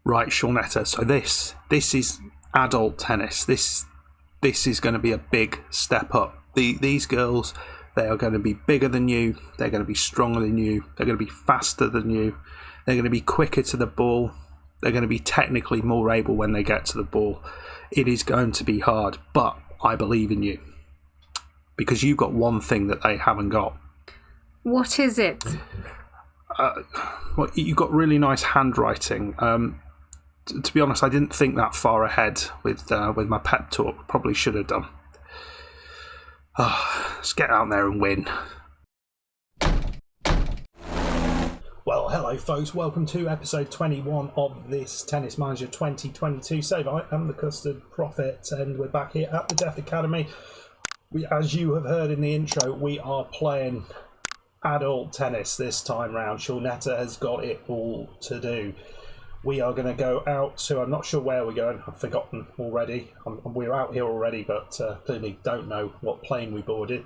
Right, Shaunetta. So this is adult tennis. This is going to be a big step up. These girls, they are going to be bigger than you. They're going to be stronger than you. They're going to be faster than you. They're going to be quicker to the ball. They're going to be technically more able when they get to the ball. It is going to be hard, but I believe in you because you've got one thing that they haven't got. What is it? Well, you've got really nice handwriting. To be honest, I didn't think that far ahead with my pep talk. Probably should have done. Let's get out there and win. Well, hello folks, welcome to episode 21 of this Tennis Manager 2022 save. I am the Custard Prophet and we're back here at the Death Academy. As you have heard in the intro, we are playing adult tennis this time round. Shaunetta has got it all to do. We are going to go out to, I'm not sure where we're going, I've forgotten already. We're out here already, but clearly don't know what plane we boarded.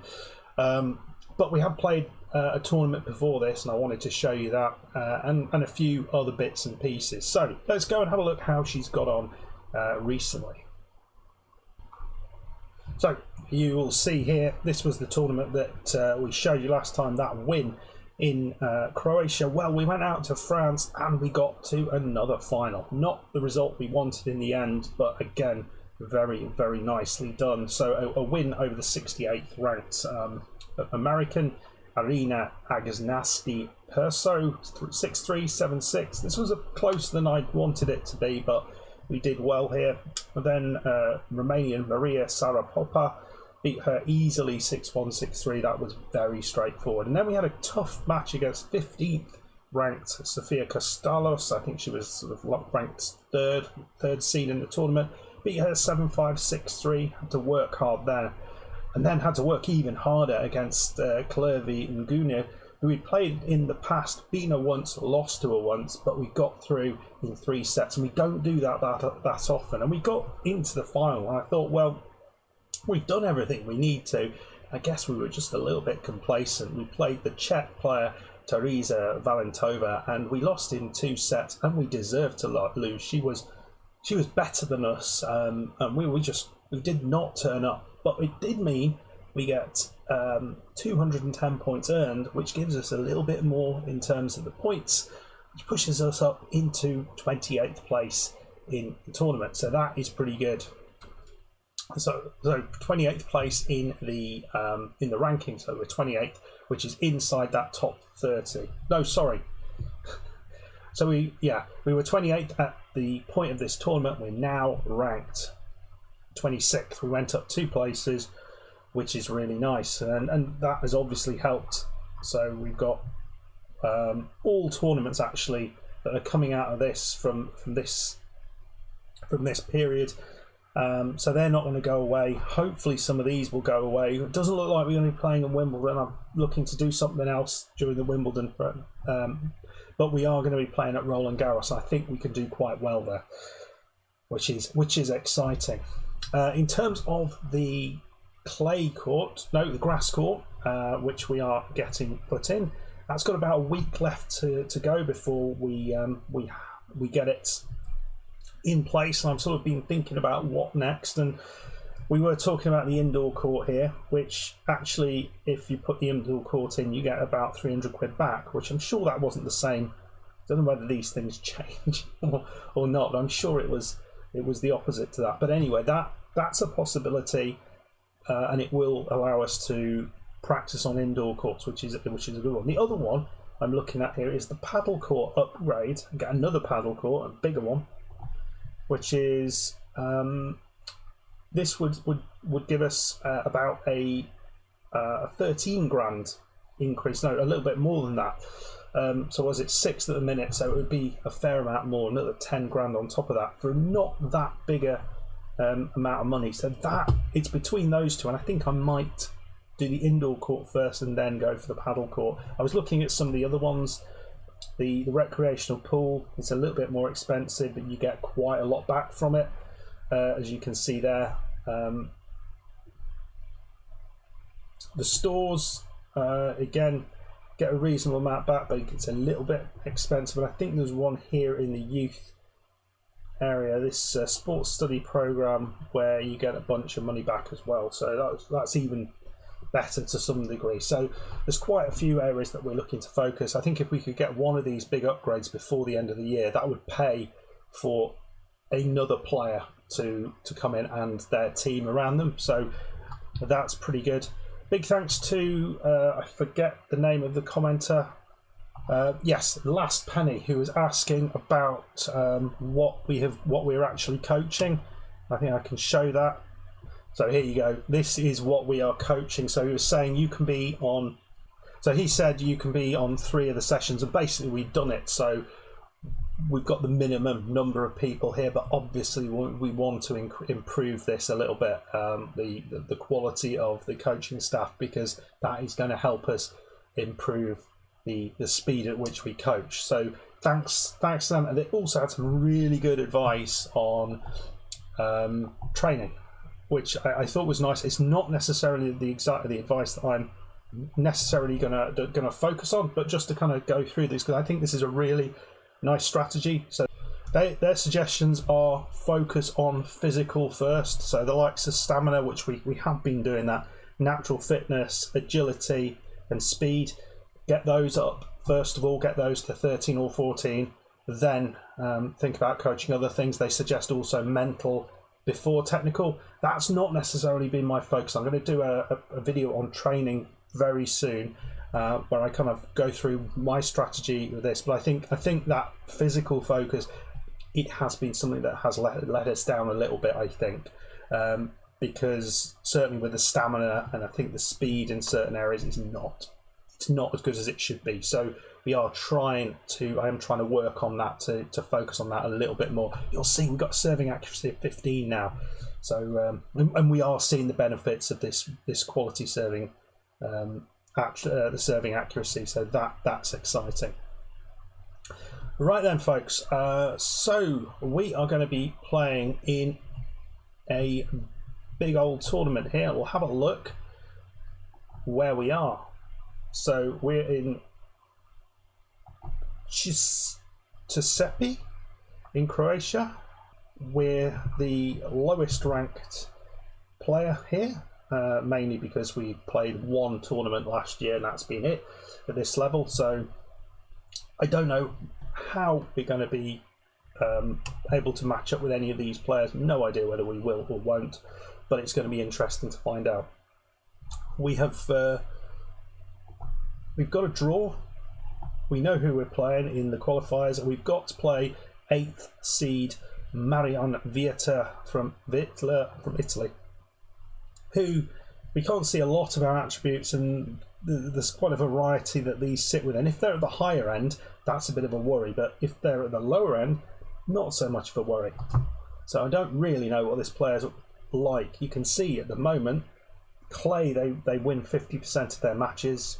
But we have played a tournament before this, and I wanted to show you that and a few other bits and pieces. So let's go and have a look how she's got on recently. So you will see here, this was the tournament that we showed you last time, that win in Croatia. Well, we went out to France and we got to another final. Not the result we wanted in the end, but again, very, very nicely done. So a win over the 68th ranked American Arina Agasnasti Perso, 6-3, 7-6. This was closer than I wanted it to be, but we did well here. And then Romanian Maria Sarapopa beat her easily 6-1, 6-3. That was very straightforward. And then we had a tough match against 15th ranked Sofia Costalos. I think she was sort of ranked third seed in the tournament. Beat her 7-5, 6-3. Had to work hard there. And then had to work even harder against Clervy Ngune, who we'd played in the past, beaten her once, lost to her once, but we got through in 3 sets. And we don't do that often. And we got into the final. And I thought, well, we've done everything we need to. I guess we were just a little bit complacent. We played the Czech player Teresa Valentova and we lost in 2 sets, and we deserved to lose. She was better than us, and we did not turn up. But it did mean we get 210 points earned, which gives us a little bit more in terms of the points, which pushes us up into 28th place in the tournament. So that is pretty good. So 28th place in the ranking. So we're 28th, which is inside that top 30. No, sorry. So we were 28th at the point of this tournament. We're now ranked 26th. We went up 2 places, which is really nice, and that has obviously helped. So we've got all tournaments actually that are coming out of this from this period. So they're not going to go away. Hopefully some of these will go away. It doesn't look like we're going to be playing in Wimbledon. I'm looking to do something else during the Wimbledon, but we are going to be playing at Roland Garros. I think we can do quite well there, which is exciting. In terms of the the grass court, which we are getting put in, that's got about a week left to go before we get it in place. And I've sort of been thinking about what next, and we were talking about the indoor court here, which actually, if you put the indoor court in, you get about 300 quid back, which I'm sure that wasn't the same. I don't know whether these things change or not, but I'm sure it was the opposite to that. But anyway, that's a possibility, and it will allow us to practice on indoor courts, which is a good one. The other one I'm looking at here is the paddle court upgrade. Get another paddle court, a bigger one, which is this would give us about a 13 grand increase. No, a little bit more than that. So was it 6th at the minute? So it would be a fair amount more, another 10 grand on top of that for not that bigger amount of money. So that it's between those two, and I think I might do the indoor court first and then go for the paddle court. I was looking at some of the other ones. The recreational pool is a little bit more expensive, but you get quite a lot back from it, as you can see there. The stores, again, get a reasonable amount back, but it's a little bit expensive. And I think there's one here in the youth area, this sports study program, where you get a bunch of money back as well. So that's even better to some degree. So there's quite a few areas that we're looking to focus. I think if we could get one of these big upgrades before the end of the year, that would pay for another player to come in and their team around them. So that's pretty good. Big thanks to I forget the name of the commenter. Yes, Last Penny, who was asking about what we're actually coaching. I think I can show that. So here you go. This is what we are coaching. So he was saying you can be on. So he said you can be on 3 of the sessions, and basically we've done it. So we've got the minimum number of people here, but obviously we want to improve this a little bit, the quality of the coaching staff, because that is going to help us improve the speed at which we coach. So thanks to them. And they also had some really good advice on training, which I thought was nice. It's not necessarily the advice that I'm necessarily gonna focus on, but just to kind of go through this, because I think this is a really nice strategy. So their suggestions are focus on physical first. So the likes of stamina, which we have been doing that, natural fitness, agility and speed, get those up first of all, get those to 13 or 14, then think about coaching other things. They suggest also mental before technical. That's not necessarily been my focus. I'm going to do a video on training very soon, where I kind of go through my strategy with this. But I think that physical focus, it has been something that has let us down a little bit, I think, because certainly with the stamina and I think the speed in certain areas is not as good as it should be. So I am trying to work on that to focus on that a little bit more. You'll see we've got serving accuracy of 15 now. So and we are seeing the benefits of this quality serving, the serving accuracy. So that's exciting. Right then, folks. So we are going to be playing in a big old tournament here. We'll have a look where we are. So we're in Giuseppe in Croatia. We're the lowest ranked player here, mainly because we played one tournament last year and that's been it at this level. So I don't know how we're going to be able to match up with any of these players. No idea whether we will or won't, but it's going to be interesting to find out. We've got a draw. We know who we're playing in the qualifiers, and we've got to play 8th seed Marion Vieta from Italy, who we can't see a lot of our attributes, and there's quite a variety that these sit with. And if they're at the higher end, that's a bit of a worry, but if they're at the lower end, not so much of a worry. So I don't really know what this player's like. You can see at the moment, Clay, they win 50% of their matches.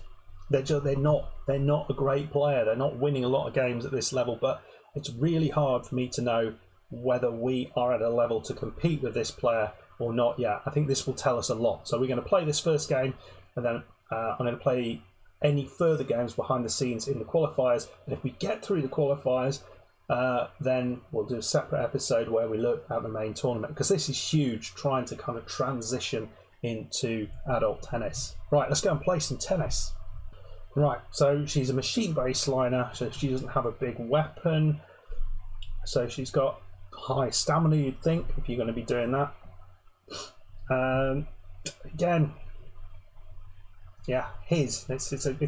They're not a great player. They're not winning a lot of games at this level, but it's really hard for me to know whether we are at a level to compete with this player or not yet. I think this will tell us a lot. So we're going to play this first game, and then I'm going to play any further games behind the scenes in the qualifiers. And if we get through the qualifiers, then we'll do a separate episode where we look at the main tournament, because this is huge, trying to kind of transition into adult tennis. Right, let's go and play some tennis. Right, so she's a machine baseliner, so she doesn't have a big weapon. So she's got high stamina, you'd think, if you're going to be doing that. Again, yeah, it's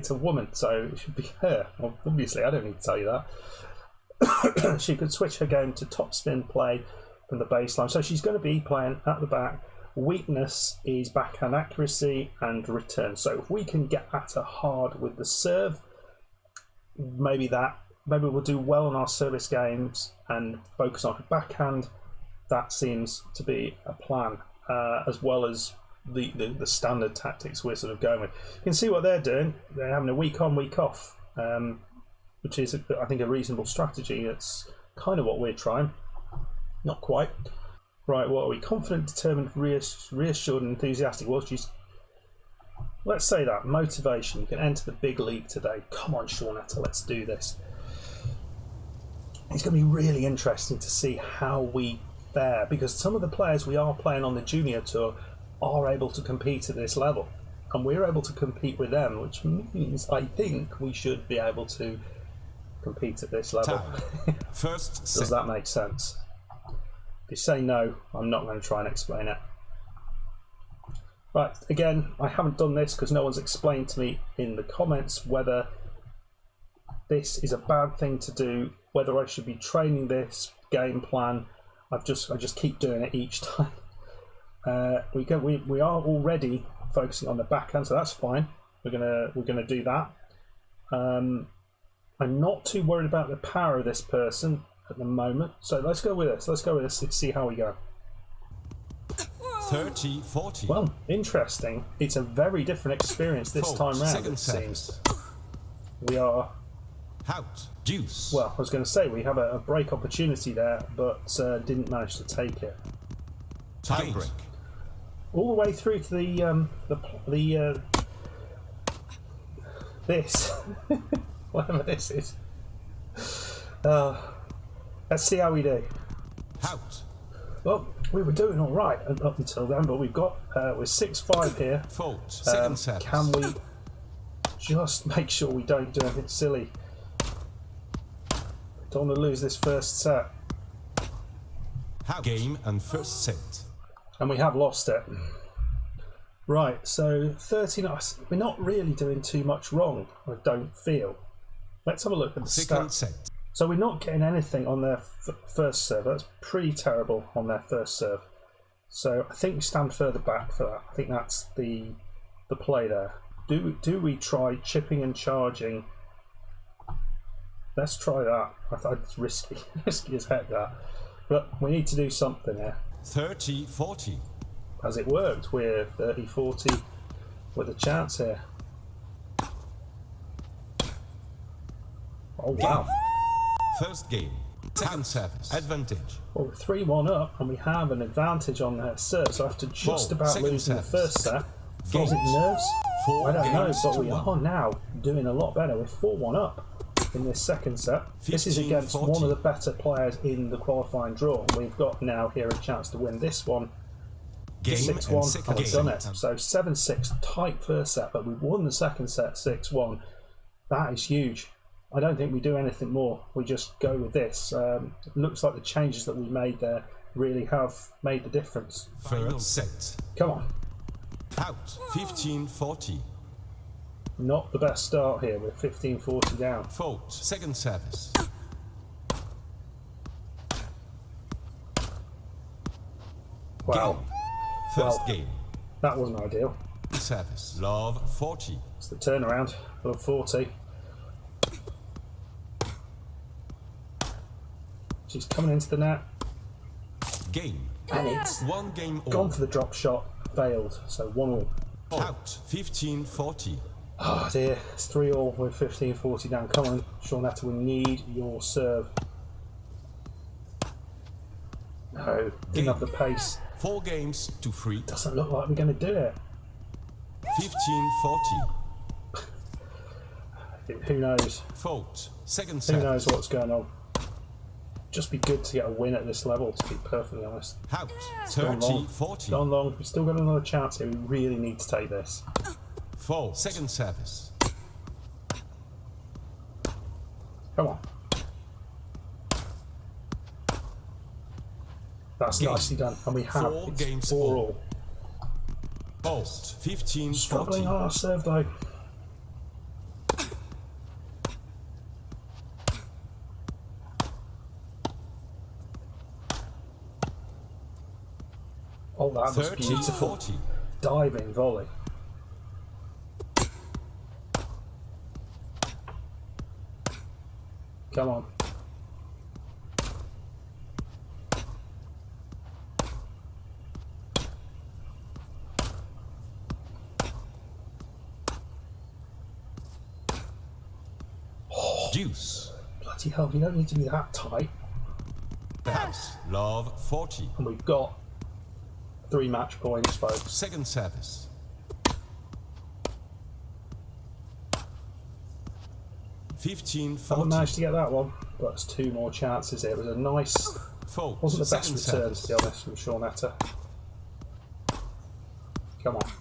a woman, so it should be her. Well, obviously, I don't need to tell you that. She could switch her game to topspin play from the baseline. So she's going to be playing at the back. Weakness is backhand accuracy and return. So if we can get at her hard with the serve, maybe we'll do well in our service games and focus on her backhand. That seems to be a plan, as well as the standard tactics we're sort of going with. You can see what they're doing. They're having a week on, week off, which is, I think, a reasonable strategy. It's kind of what we're trying. Not quite. Right, what are we? Confident, determined, reassured and enthusiastic. Well, let's say that. Motivation. You can enter the big league today. Come on, Shaunetta, let's do this. it's going to be really interesting to see how we fare, because some of the players we are playing on the junior tour are able to compete at this level, and we're able to compete with them, which means I think we should be able to compete at this level. First set. Does that make sense? If you say no, I'm not going to try and explain it. Right, again, I haven't done this because no one's explained to me in the comments whether this is a bad thing to do, whether I should be training this game plan. I just keep doing it each time. We are already focusing on the backhand, so that's fine. We're gonna do that. I'm not too worried about the power of this person at the moment, so let's go with this. Let's go with this and see how we go. 30-40. Well, interesting. It's a very different experience this time round, it seems. We are out. Deuce. Well, I was going to say we have a break opportunity there, but didn't manage to take it. Tie break. All the way through to the this, whatever this is. Let's see how we do. Out. Well, we were doing all right up until then, but we've got we're 6-5 here. Fault. Second set. Can we just make sure we don't do anything silly? Don't want to lose this first set. Game and first set. And we have lost it. Right, so 13. We're not really doing too much wrong, I don't feel. Let's have a look at the Second stats. set. So we're not getting anything on their first serve. That's pretty terrible on their first serve. So I think we stand further back for that. I think that's the play there. Do we try chipping and charging? Let's try that. I thought it's risky. Risky as heck, that. But we need to do something here. 30-40. Has it worked? We're 30-40 with a chance here. Oh, wow. First game. Second service. Advantage. Well, we're 3-1 up, and we have an advantage on their serve, so after just about losing the first set, was it nerves? I don't know, but we are now doing a lot better. We're 4-1 up in this second set. This is against one of the better players in the qualifying draw. We've got now here a chance to win this one. 6-1, and we've done it. So 7-6, tight first set, but we've won the second set 6-1. That is huge. I don't think we do anything more. We just go with this. It looks like the changes that we made there really have made the difference. Third set. Come on. Out. 15-40. Not the best start here. We're 15-40 down. Fault. Second service. Wow. First game. That wasn't ideal. Service. Love 40. It's the turnaround. Love 40. She's coming into the net. Game. And it's one game all. Gone for the drop shot. Failed. So 1-1. Out. 15-40. Oh dear. It's 3-all with 15-40 down. Come on, Shaunetta, we need your serve. No, didn't have the pace. 4 games to 3. Doesn't look like we're going to do it. 15-40. Who knows? Fault. Second Who set. knows what's going on? Just be good to get a win at this level, to be perfectly honest. Out. 30-40. Gone long. We've still got another chance here. We really need to take this. Fault. Second service. Come on. That's nicely done. And we have 4 games 4-all. Fault. 15-40. Struggling on our serve though. Oh, that was beautiful. 30-40. Diving volley. Come on. Deuce. Bloody hell, you don't need to be that tight. Pass. Love 40. And we've got 3 match points, folks. Second service. Haven't 15-40. managed to get that one. but it's 2 more chances. It was a nice, Fault. wasn't the best Second return service. to be honest from Shaunetta. Come on.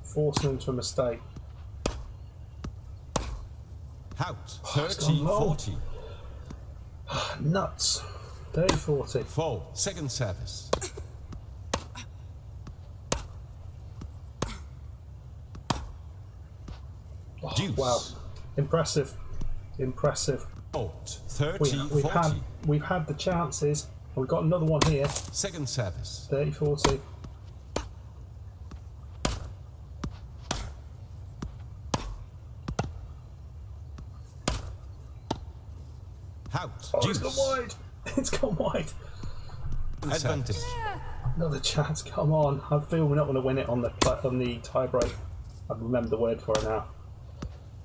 Forcing him to a mistake. Out. it's gone long. 30-40. Nuts. 30-40. Fault. Second service. Deuce. Wow. Impressive. Impressive. Fault. We've 30-40. had the chances. We've got another one here. Second service. 30-40. Out. Oh, Deuce. it's gone wide. It's gone wide. Advantage. Another chance. Come on. I feel we're not going to win it on the tie break. I remember the word for it now.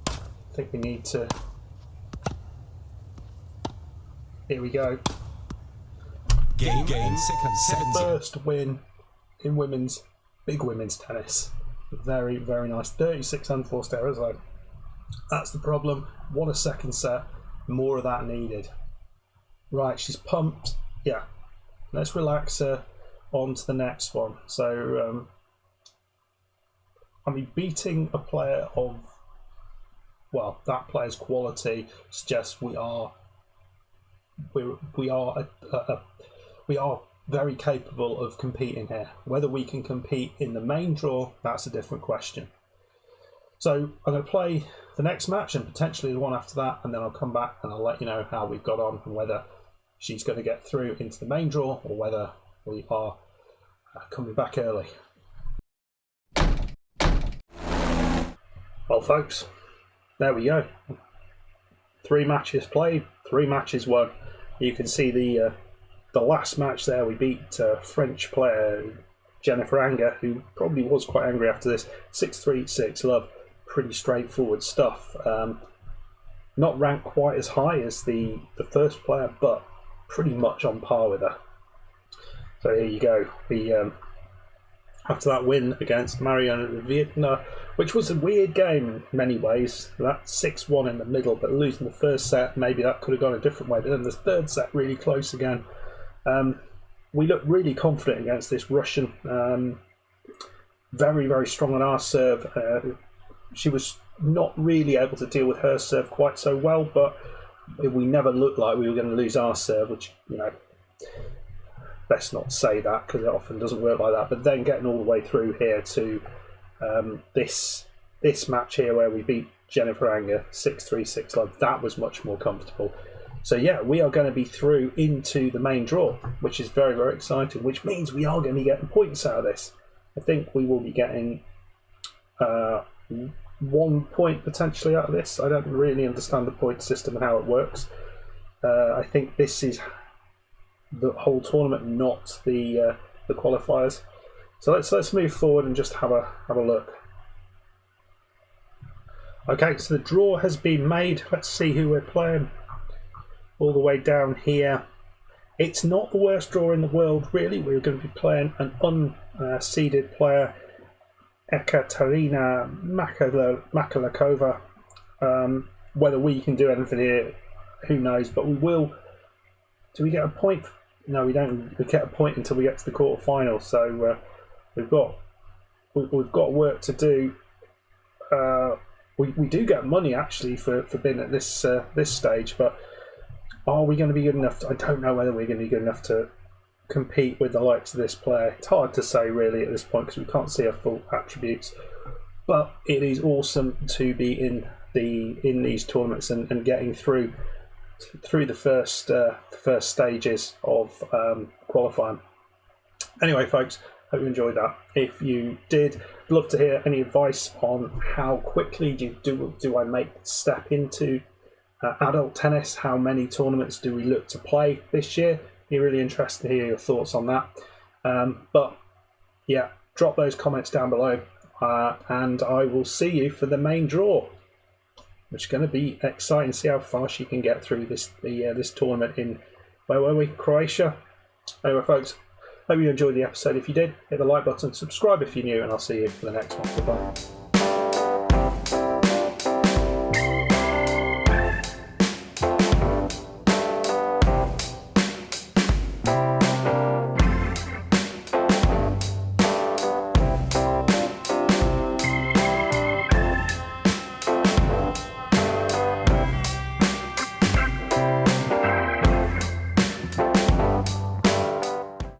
I think we need to. Here we go. Game. Second. First win in big women's tennis. Very, very nice. 36 unforced errors though. That's the problem. What a second set. More of that needed. Right, she's pumped. Yeah. Let's relax her on to the next one. So, I mean, beating a player of, well, that player's quality suggests we are very capable of competing here. Whether we can compete in the main draw, that's a different question. So I'm going to play the next match and potentially the one after that, and then I'll come back and I'll let you know how we've got on and whether she's going to get through into the main draw or whether we are coming back early. Well, folks, there we go. 3 matches played, 3 matches won. You can see the last match there. We beat French player Jennifer Anger, who probably was quite angry after this. 6-3, 6-love. Pretty straightforward stuff. Not ranked quite as high as the first player, but pretty much on par with her. So here you go. After that win against Mariana Vietna, which was a weird game in many ways. That 6-1 in the middle, but losing the first set, maybe that could have gone a different way. But then the third set really close again. We looked really confident against this Russian. Very, very strong on our serve. She was not really able to deal with her serve quite so well, but we never looked like we were going to lose our serve, which, you know, best not say that because it often doesn't work like that. But then getting all the way through here to this match here where we beat Jennifer Anger 6-3, 6-love, that was much more comfortable. So yeah, we are going to be through into the main draw, which is very, very exciting, which means we are going to be getting points out of this. I think we will be getting 1 point potentially out of this. I don't really understand the point system and how it works. I think this is the whole tournament, not the qualifiers. So let's move forward and just have a look. Okay, so the draw has been made. Let's see who we're playing. All the way down here. It's not the worst draw in the world, really. We're going to be playing an unseeded player, Ekaterina Makalakova. Whether we can do anything here, who knows? But we will. Do we get a point? No, we don't. We get a point until we get to the quarterfinals. So we've got work to do. We do get money actually for being at this stage, but are we going to be good enough? I don't know whether we're going to be good enough to compete with the likes of this player. It's hard to say really at this point because we can't see her full attributes. But it is awesome to be in these tournaments and getting through the first stages of qualifying. Anyway, folks, hope you enjoyed that. If you did, I'd love to hear any advice on how quickly do I make the step into adult tennis. How many tournaments do we look to play this year? Be really interested to hear your thoughts on that. But yeah, drop those comments down below, and I will see you for the main draw, which is going to be exciting. See how fast you can get through this tournament in, where were we? Croatia. Anyway, folks, hope you enjoyed the episode. If you did, hit the like button, subscribe if you're new, and I'll see you for the next one. Goodbye.